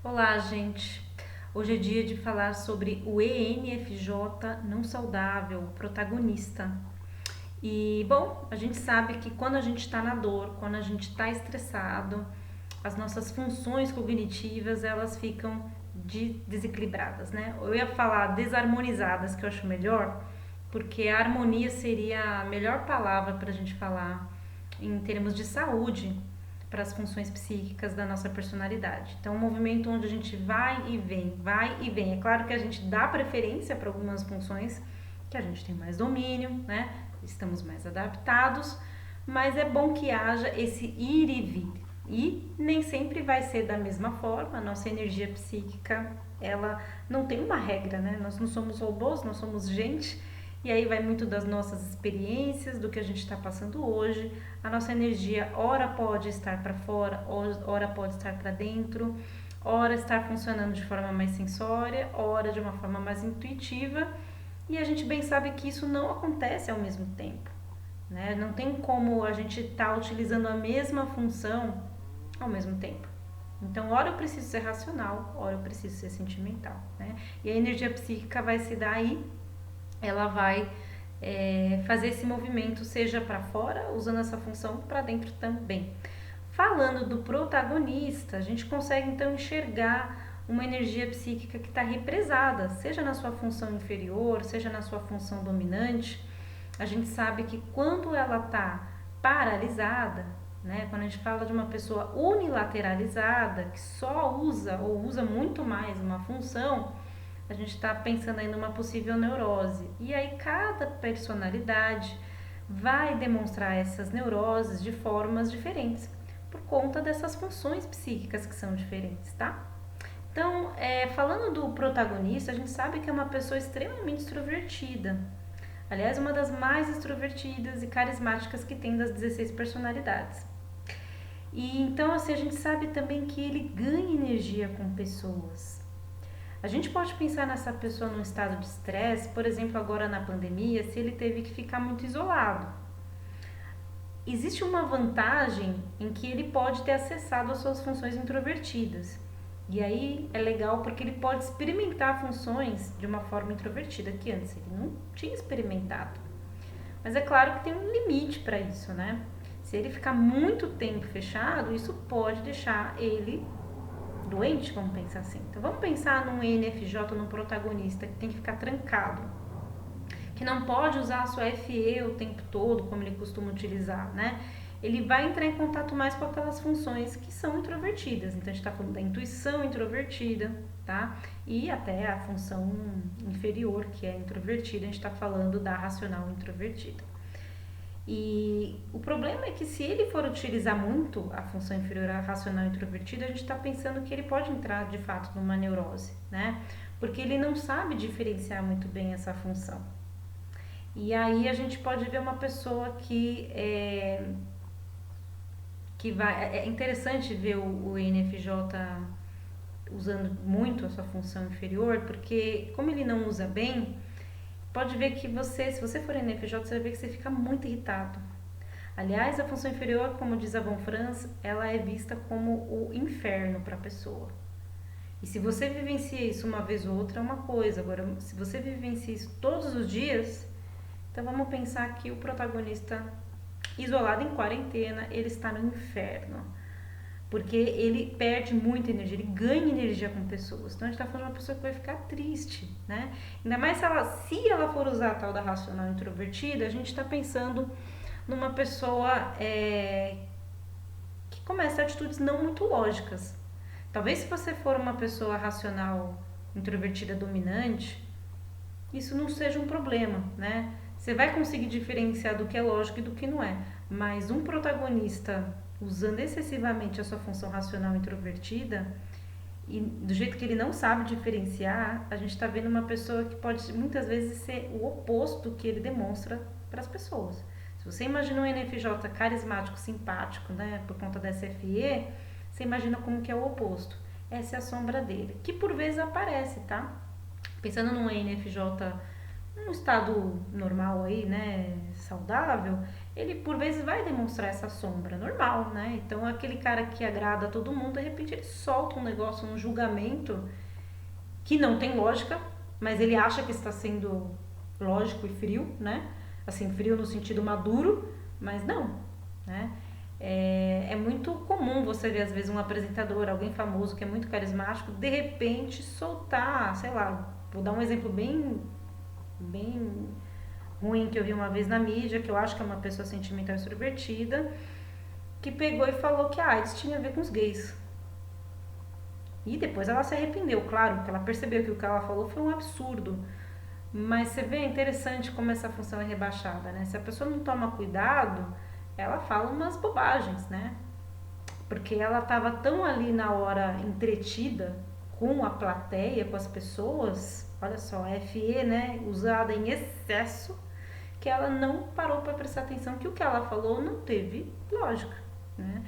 Olá, gente. Hoje é dia de falar sobre o ENFJ não saudável, protagonista. E, bom, a gente sabe que quando a gente está na dor, quando a gente está estressado, as nossas funções cognitivas, elas ficam desequilibradas, né? Eu ia falar desarmonizadas, que eu acho melhor, porque a harmonia seria a melhor palavra para a gente falar em termos de saúde para as funções psíquicas da nossa personalidade. Então, um movimento onde a gente vai e vem, vai e vem. É claro que a gente dá preferência para algumas funções que a gente tem mais domínio, né? Estamos mais adaptados, mas é bom que haja esse ir e vir. E nem sempre vai ser da mesma forma. A nossa energia psíquica, ela não tem uma regra, né? Nós não somos robôs, nós somos gente. E aí vai muito das nossas experiências, do que a gente está passando hoje. A nossa energia, ora pode estar para fora, ora pode estar para dentro, ora estar funcionando de forma mais sensória, ora de uma forma mais intuitiva. E a gente bem sabe que isso não acontece ao mesmo tempo, né? Não tem como a gente estar utilizando a mesma função ao mesmo tempo. Então, ora eu preciso ser racional, ora eu preciso ser sentimental, né? E a energia psíquica vai se dar aí, ela vai fazer esse movimento, seja para fora, usando essa função, para dentro também. Falando do protagonista, a gente consegue então enxergar uma energia psíquica que está represada, seja na sua função inferior, seja na sua função dominante. A gente sabe que quando ela está paralisada, né, quando a gente fala de uma pessoa unilateralizada, que só usa ou usa muito mais uma função, a gente está pensando aí numa possível neurose. E aí cada personalidade vai demonstrar essas neuroses de formas diferentes, por conta dessas funções psíquicas que são diferentes, tá? Então, falando do protagonista, a gente sabe que é uma pessoa extremamente extrovertida. Aliás, uma das mais extrovertidas e carismáticas que tem das 16 personalidades. E então, assim, a gente sabe também que ele ganha energia com pessoas. A gente pode pensar nessa pessoa num estado de estresse, por exemplo, agora na pandemia, se ele teve que ficar muito isolado. Existe uma vantagem em que ele pode ter acessado às suas funções introvertidas. E aí é legal porque ele pode experimentar funções de uma forma introvertida que antes ele não tinha experimentado. Mas é claro que tem um limite para isso, né? Se ele ficar muito tempo fechado, isso pode deixar ele doente, vamos pensar assim. Então vamos pensar num ENFJ, num protagonista que tem que ficar trancado, que não pode usar a sua FE o tempo todo, como ele costuma utilizar, né? Ele vai entrar em contato mais com aquelas funções que são introvertidas. Então a gente está falando da intuição introvertida, tá? E até a função inferior, que é introvertida, a gente está falando da racional introvertida. E o problema é que se ele for utilizar muito a função inferior à racional introvertida, a gente está pensando que ele pode entrar de fato numa neurose, né? Porque ele não sabe diferenciar muito bem essa função. E aí a gente pode ver uma pessoa que vai. É interessante ver o INFJ usando muito a sua função inferior, porque como ele não usa bem, pode ver que você, se você for INFJ, você vai ver que você fica muito irritado. Aliás, a função inferior, como diz a Von Franz, ela é vista como o inferno para a pessoa. E se você vivencia isso uma vez ou outra, é uma coisa. Agora, se você vivencia isso todos os dias, então vamos pensar que o protagonista, isolado em quarentena, ele está no inferno. Porque ele perde muita energia, ele ganha energia com pessoas. Então a gente está falando de uma pessoa que vai ficar triste, né? Ainda mais se ela for usar a tal da racional introvertida, a gente está pensando numa pessoa que começa atitudes não muito lógicas. Talvez se você for uma pessoa racional, introvertida, dominante, isso não seja um problema, né? Você vai conseguir diferenciar do que é lógico e do que não é. Mas um protagonista usando excessivamente a sua função racional introvertida, e do jeito que ele não sabe diferenciar, a gente está vendo uma pessoa que pode muitas vezes ser o oposto do que ele demonstra para as pessoas. Se você imagina um NFJ carismático, simpático, né, por conta dessa FE, você imagina como que é o oposto. Essa é a sombra dele, que por vezes aparece, tá? Pensando num NFJ num estado normal aí, né, saudável, ele por vezes vai demonstrar essa sombra, normal, né? Então aquele cara que agrada a todo mundo, de repente ele solta um negócio, um julgamento que não tem lógica, mas ele acha que está sendo lógico e frio, né? Assim, frio no sentido maduro, mas não, né? É muito comum você ver, às vezes, um apresentador, alguém famoso que é muito carismático, de repente soltar, sei lá, vou dar um exemplo bem ruim que eu vi uma vez na mídia, que eu acho que é uma pessoa sentimental extrovertida, que pegou e falou que a AIDS tinha a ver com os gays. E depois ela se arrependeu, claro, porque ela percebeu que o que ela falou foi um absurdo. Mas você vê, é interessante como essa função é rebaixada, né? Se a pessoa não toma cuidado, ela fala umas bobagens, né? Porque ela estava tão ali na hora entretida com a plateia, com as pessoas, olha só, a FE, né, usada em excesso, que ela não parou para prestar atenção que o que ela falou não teve lógica, né?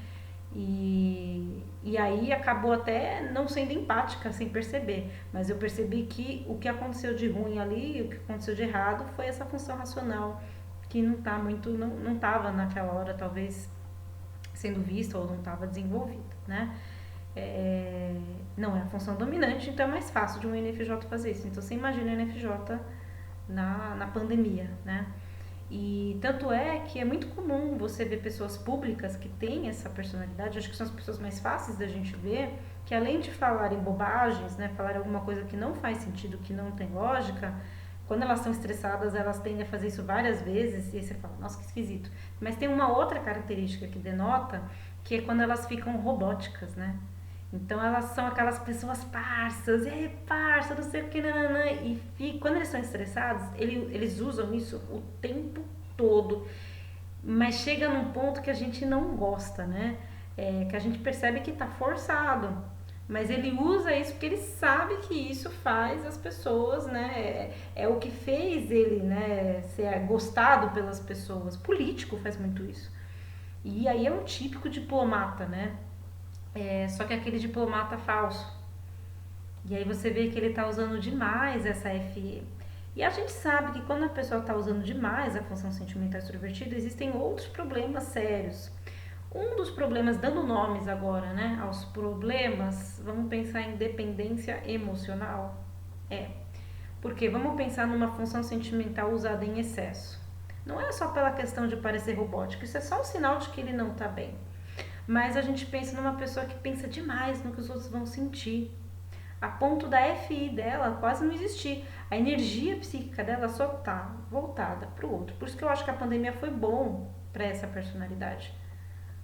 E aí acabou até não sendo empática sem perceber, mas eu percebi que o que aconteceu de ruim ali, o que aconteceu de errado foi essa função racional que não tá muito, não estava naquela hora talvez sendo vista ou não estava desenvolvida, né? Não é a função dominante, então é mais fácil de um NFJ fazer isso. Então você imagina o NFJ na pandemia, né? E tanto é que é muito comum você ver pessoas públicas que têm essa personalidade, acho que são as pessoas mais fáceis da gente ver, que além de falarem bobagens, né, falarem alguma coisa que não faz sentido, que não tem lógica, quando elas estão estressadas, elas tendem a fazer isso várias vezes, e aí você fala, nossa, que esquisito. Mas tem uma outra característica que denota, que é quando elas ficam robóticas, né? Então elas são aquelas pessoas parças, e aí parça, não sei o que, nananã, e quando eles estão estressados, eles usam isso o tempo todo, mas chega num ponto que a gente não gosta, né? Que a gente percebe que tá forçado, mas ele usa isso porque ele sabe que isso faz as pessoas, né? É o que fez ele, né, ser gostado pelas pessoas. Político faz muito isso. E aí é um típico diplomata, né? Só que é aquele diplomata falso. E aí você vê que ele está usando demais essa FE. E a gente sabe que quando a pessoa está usando demais a função sentimental extrovertida, existem outros problemas sérios. Um dos problemas, dando nomes agora, né, aos problemas, vamos pensar em dependência emocional. Porque vamos pensar numa função sentimental usada em excesso. Não é só pela questão de parecer robótico, isso é só um sinal de que ele não está bem. Mas a gente pensa numa pessoa que pensa demais no que os outros vão sentir, a ponto da FI dela quase não existir. A energia psíquica dela só tá voltada para o outro. Por isso que eu acho que a pandemia foi bom para essa personalidade.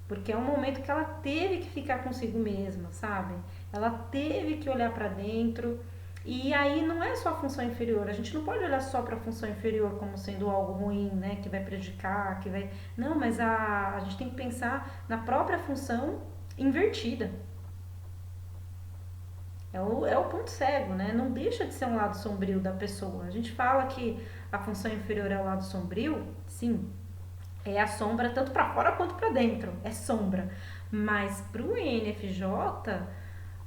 Porque é um momento que ela teve que ficar consigo mesma, sabe? Ela teve que olhar para dentro. E aí não é só a função inferior. A gente não pode olhar só para a função inferior como sendo algo ruim, né? Que vai prejudicar, que vai... Não, mas a gente tem que pensar na própria função invertida. É o ponto cego, né? Não deixa de ser um lado sombrio da pessoa. A gente fala que a função inferior é o lado sombrio, sim, é a sombra tanto para fora quanto para dentro, é sombra. Mas para o ENFJ,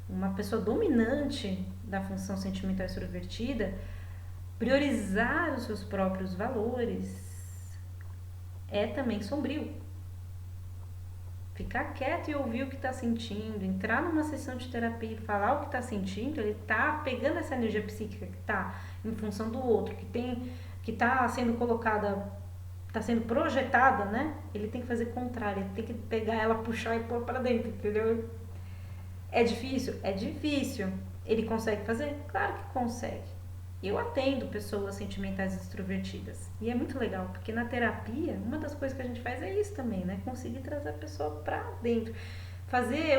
uma pessoa dominante da função sentimental extrovertida, priorizar os seus próprios valores é também sombrio. Ficar quieto e ouvir o que está sentindo, entrar numa sessão de terapia e falar o que está sentindo, ele está pegando essa energia psíquica que está em função do outro, que está sendo colocada, está sendo projetada, né? Ele tem que fazer o contrário, ele tem que pegar ela, puxar e pôr para dentro, entendeu? É difícil? É difícil. Ele consegue fazer? Claro que consegue. Eu atendo pessoas sentimentais extrovertidas. E é muito legal, porque na terapia, uma das coisas que a gente faz é isso também, né? Conseguir trazer a pessoa pra dentro.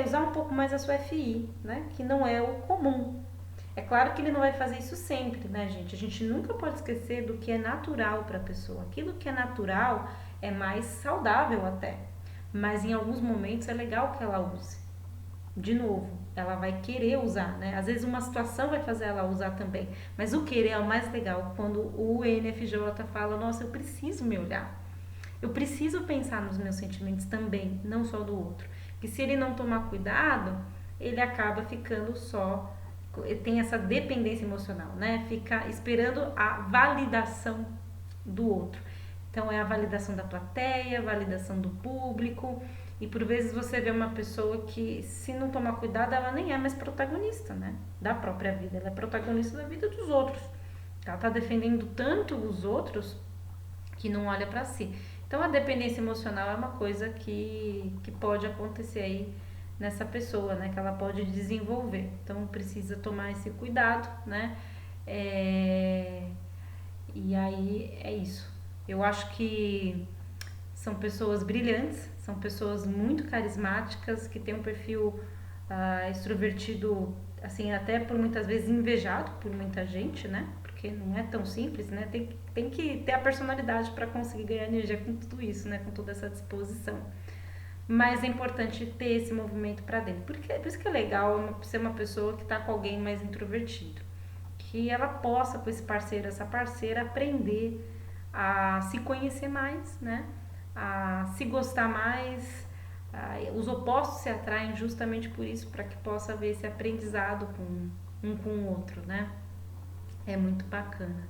Usar um pouco mais a sua FI, né? Que não é o comum. É claro que ele não vai fazer isso sempre, né, gente? A gente nunca pode esquecer do que é natural para a pessoa. Aquilo que é natural é mais saudável até. Mas em alguns momentos é legal que ela use. De novo, ela vai querer usar, né? Às vezes uma situação vai fazer ela usar também, mas o querer é o mais legal quando o ENFJ fala, nossa, eu preciso me olhar, eu preciso pensar nos meus sentimentos também, não só do outro. Que se ele não tomar cuidado, ele acaba ficando só, tem essa dependência emocional, né? Fica esperando a validação do outro. Então é a validação da plateia, a validação do público, e por vezes você vê uma pessoa que, se não tomar cuidado, ela nem é mais protagonista, né? Da própria vida, ela é protagonista da vida dos outros. Ela tá defendendo tanto os outros que não olha para si. Então a dependência emocional é uma coisa que pode acontecer aí nessa pessoa, né? Que ela pode desenvolver. Então precisa tomar esse cuidado, né? E aí é isso. Eu acho que são pessoas brilhantes, são pessoas muito carismáticas, que têm um perfil extrovertido, assim, até por muitas vezes invejado por muita gente, né? Porque não é tão simples, né? Tem que ter a personalidade para conseguir ganhar energia com tudo isso, né? Com toda essa disposição. Mas é importante ter esse movimento para dentro. Por isso que é legal ser uma pessoa que está com alguém mais introvertido. Que ela possa, com esse parceiro, essa parceira, aprender a se conhecer mais, né? A se gostar mais. Os opostos se atraem justamente por isso, para que possa haver esse aprendizado com o outro, né? É muito bacana.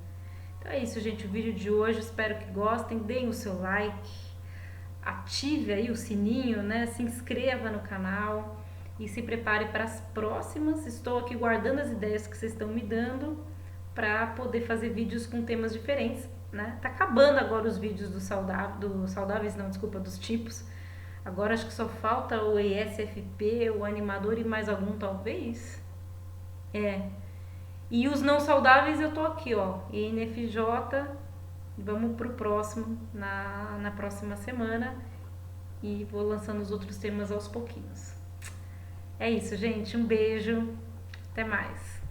Então é isso, gente, o vídeo de hoje, espero que gostem, deem o seu like, ative aí o sininho, né? Se inscreva no canal e se prepare para as próximas. Estou aqui guardando as ideias que vocês estão me dando para poder fazer vídeos com temas diferentes, né? Tá acabando agora os vídeos dos saudáveis, não, desculpa, dos tipos. Agora acho que só falta o ESFP, o animador e mais algum talvez. E os não saudáveis eu tô aqui, ó, ENFJ. Vamos pro próximo na próxima semana e vou lançando os outros temas aos pouquinhos. É isso, gente. Um beijo. Até mais.